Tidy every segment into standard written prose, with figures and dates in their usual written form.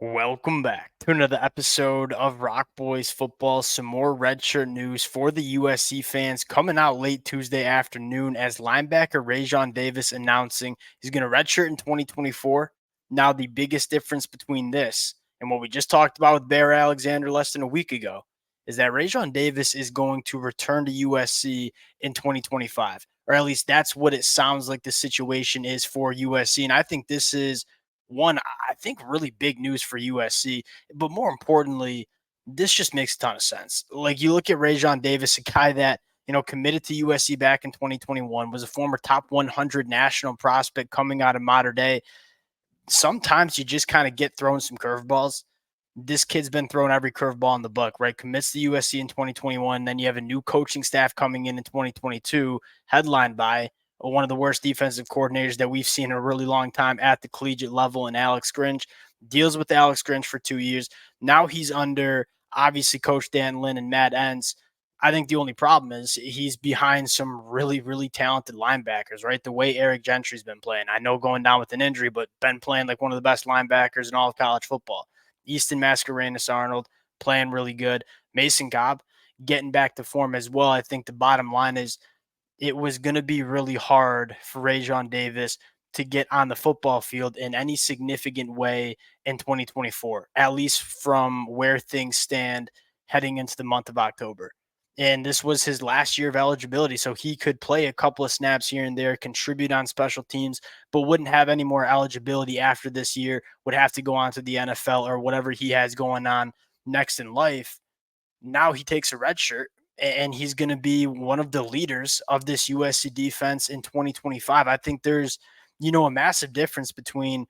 Welcome back to another episode of Rock Boys Football. Some more redshirt news for the USC fans coming out late Tuesday afternoon as linebacker Rayon Davis announcing he's going to redshirt in 2024. Now, the biggest difference between this and what we just talked about with Bear Alexander less than a week ago is that Rayon Davis is going to return to USC in 2025, or at least that's what it sounds like the situation is for USC. And I think this is one, I think really big news for USC, but more importantly, this just makes a ton of sense. Like you look at Rayon Davis, a guy that, committed to USC back in 2021, was a former top 100 national prospect coming out of modern day. Sometimes you just kind of get thrown some curveballs. This kid's been thrown every curveball in the book, right? Commits to USC in 2021. Then you have a new coaching staff coming in 2022, headlined by one of the worst defensive coordinators that we've seen in a really long time at the collegiate level in Alex Grinch. Deals with Alex Grinch for 2 years. Now he's under, obviously, Coach Dan Lynn and Matt Entz. I think the only problem is he's behind some really, really talented linebackers, right? The way Eric Gentry's been playing. I know going down with an injury, but been playing like one of the best linebackers in all of college football. Easton Mascarenas Arnold playing really good. Mason Cobb getting back to form as well. I think the bottom line is it was going to be really hard for Rayon Davis to get on the football field in any significant way in 2024, at least from where things stand heading into the month of October. And this was his last year of eligibility, so he could play a couple of snaps here and there, contribute on special teams, but wouldn't have any more eligibility after this year, would have to go on to the NFL or whatever he has going on next in life. Now he takes a red shirt and he's going to be one of the leaders of this USC defense in 2025. I think there's, a massive difference between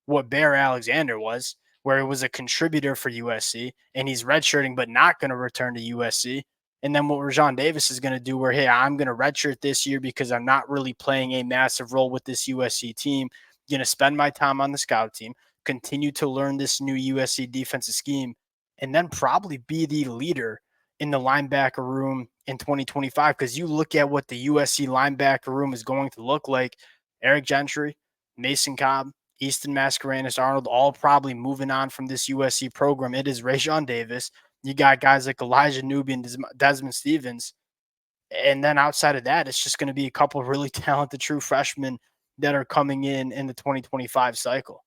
what Bear Alexander was, where he was a contributor for USC and he's redshirting but not going to return to USC. And then what Rayon Davis is going to do, where, hey, I'm going to redshirt this year because I'm not really playing a massive role with this USC team. Going to spend my time on the scout team, continue to learn this new USC defensive scheme, and then probably be the leader in the linebacker room in 2025. Because you look at what the USC linebacker room is going to look like. Eric Gentry, Mason Cobb, Easton Mascarenas Arnold, all probably moving on from this USC program. It is Rayon Davis. You got guys like Elijah Newby and Desmond Stevens. And then outside of that, it's just going to be a couple of really talented true freshmen that are coming in the 2025 cycle.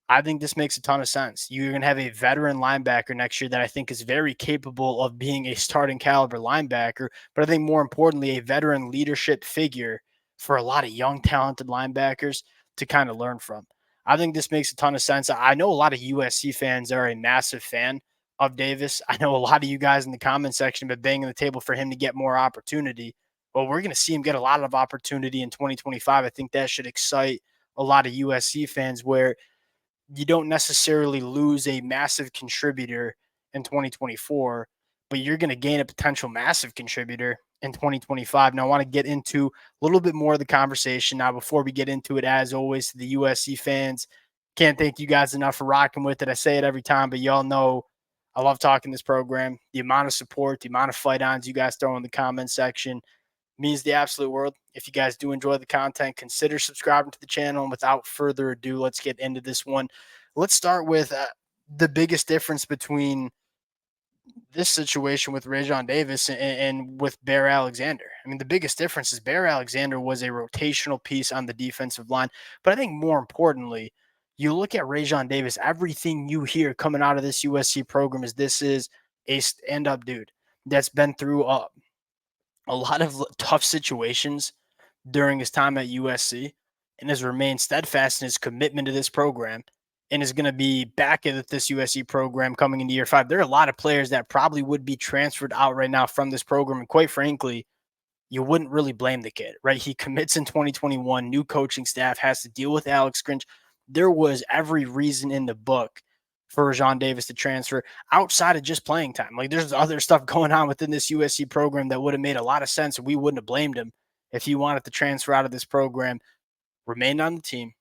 I think this makes a ton of sense. You're going to have a veteran linebacker next year that I think is very capable of being a starting caliber linebacker, but I think more importantly, a veteran leadership figure for a lot of young, talented linebackers to kind of learn from. I think this makes a ton of sense. I know a lot of USC fans are a massive fan of Davis. I know a lot of you guys in the comment section have been banging the table for him to get more opportunity. Well, we're going to see him get a lot of opportunity in 2025. I think that should excite a lot of USC fans where you don't necessarily lose a massive contributor in 2024, but you're going to gain a potential massive contributor in 2025. Now, I want to get into a little bit more of the conversation. Now, before we get into it, as always, to the USC fans, can't thank you guys enough for rocking with it. I say it every time, but y'all know I love talking this program. The amount of support, the amount of fight ons you guys throw in the comment section means the absolute world. If you guys do enjoy the content, consider subscribing to the channel. And without further ado, let's get into this one. Let's start with the biggest difference between this situation with Rayon Davis and with Bear Alexander. I mean, the biggest difference is Bear Alexander was a rotational piece on the defensive line. But I think more importantly, you look at Rayon Davis, everything you hear coming out of this USC program is this is a stand-up dude that's been through a lot of tough situations during his time at USC and has remained steadfast in his commitment to this program and is going to be back at this USC program coming into year 5. There are a lot of players that probably would be transferred out right now from this program. And quite frankly, you wouldn't really blame the kid, right? He commits in 2021, new coaching staff, has to deal with Alex Grinch. There was every reason in the book for Rayon Davis to transfer outside of just playing time. Like there's other stuff going on within this USC program that would have made a lot of sense. We wouldn't have blamed him if he wanted to transfer out of this program, remained on the team,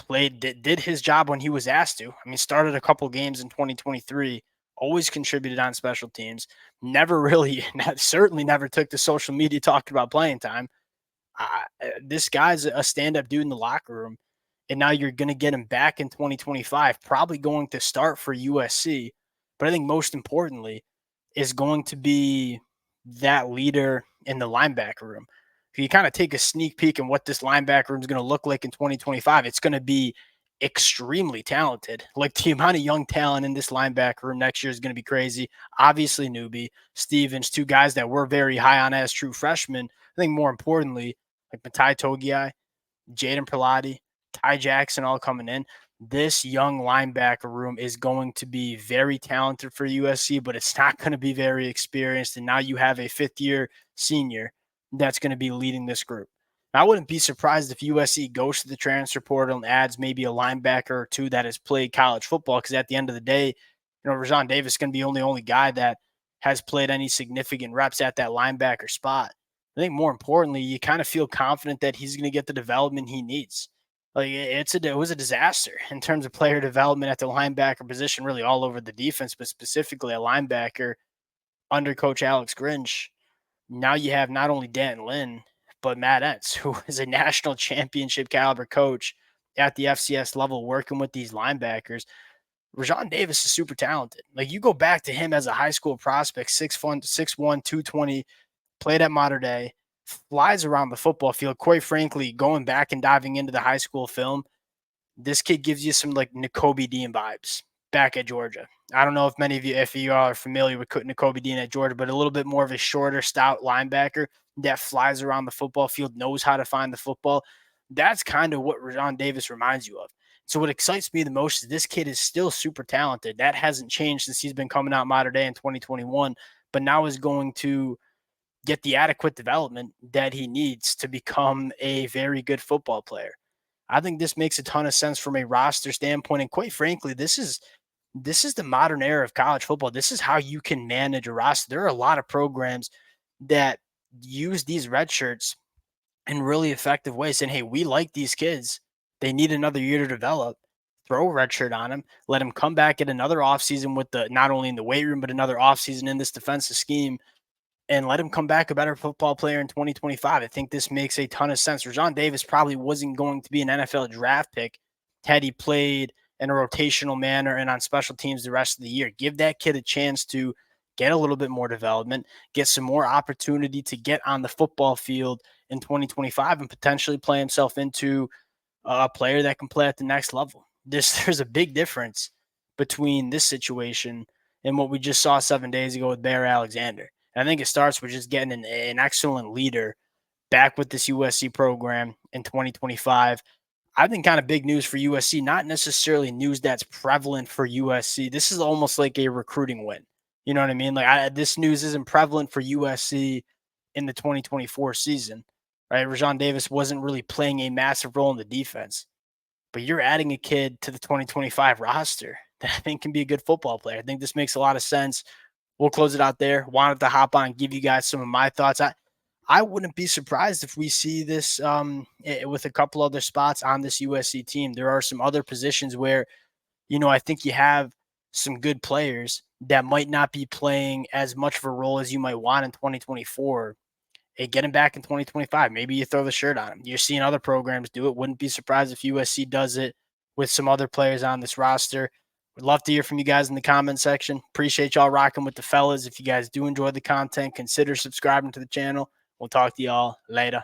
did his job when he was asked to. I mean, started a couple games in 2023, always contributed on special teams, never really, certainly never took to social media talking about playing time. This guy's a stand-up dude in the locker room. and now you're going to get him back in 2025, probably going to start for USC. But I think most importantly is going to be that leader in the linebacker room. If you kind of take a sneak peek in what this linebacker room is going to look like in 2025, it's going to be extremely talented. Like the amount of young talent in this linebacker room next year is going to be crazy. Obviously, Newbie, Stevens, two guys that we're very high on as true freshmen. I think more importantly, like Matai Togiai, Jaden Prelati, Ty Jackson all coming in. This young linebacker room is going to be very talented for USC, but it's not going to be very experienced. And now you have a fifth-year senior that's going to be leading this group. I wouldn't be surprised if USC goes to the transfer portal and adds maybe a linebacker or two that has played college football, because at the end of the day, Raesjon Davis is going to be the only guy that has played any significant reps at that linebacker spot. I think more importantly, you kind of feel confident that he's going to get the development he needs. Like it was a disaster in terms of player development at the linebacker position, really all over the defense, but specifically a linebacker under Coach Alex Grinch. Now you have not only Dan Lynn, but Matt Entz, who is a national championship caliber coach at the FCS level, working with these linebackers. Rayon Davis is super talented. Like you go back to him as a high school prospect, 6'1", 220, played at Mater Dei, flies around the football field. Quite frankly, going back and diving into the high school film, this kid gives you some like Nakobe Dean vibes back at Georgia. I don't know if many of you, if you are familiar with Nakobe Dean at Georgia, but a little bit more of a shorter, stout linebacker that flies around the football field, knows how to find the football. That's kind of what Rayon Davis reminds you of. So what excites me the most is this kid is still super talented. That hasn't changed since he's been coming out Mater Dei in 2021, but now is going to get the adequate development that he needs to become a very good football player. I think this makes a ton of sense from a roster standpoint. And quite frankly, this is the modern era of college football. This is how you can manage a roster. There are a lot of programs that use these red shirts in really effective ways, saying, hey, we like these kids. They need another year to develop. Throw a red shirt on them. Let them come back at another offseason with the not only in the weight room, but another offseason in this defensive scheme, and let him come back a better football player in 2025. I think this makes a ton of sense. Rayon Davis probably wasn't going to be an NFL draft pick had he played in a rotational manner and on special teams the rest of the year. Give that kid a chance to get a little bit more development, get some more opportunity to get on the football field in 2025 and potentially play himself into a player that can play at the next level. There's a big difference between this situation and what we just saw 7 days ago with Bear Alexander. And I think it starts with just getting an excellent leader back with this USC program in 2025. I think kind of big news for USC, not necessarily news that's prevalent for USC. This is almost like a recruiting win. You know what I mean? Like this news isn't prevalent for USC in the 2024 season, right? Rayon Davis wasn't really playing a massive role in the defense, but you're adding a kid to the 2025 roster that I think can be a good football player. I think this makes a lot of sense. We'll close it out there. Wanted to hop on and give you guys some of my thoughts. I wouldn't be surprised if we see this with a couple other spots on this USC team. There are some other positions where, I think you have some good players that might not be playing as much of a role as you might want in 2024. Hey, get him back in 2025. Maybe you throw the shirt on him. You're seeing other programs do it. Wouldn't be surprised if USC does it with some other players on this roster. Would love to hear from you guys in the comment section. Appreciate y'all rocking with the fellas. If you guys do enjoy the content, consider subscribing to the channel. We'll talk to y'all later.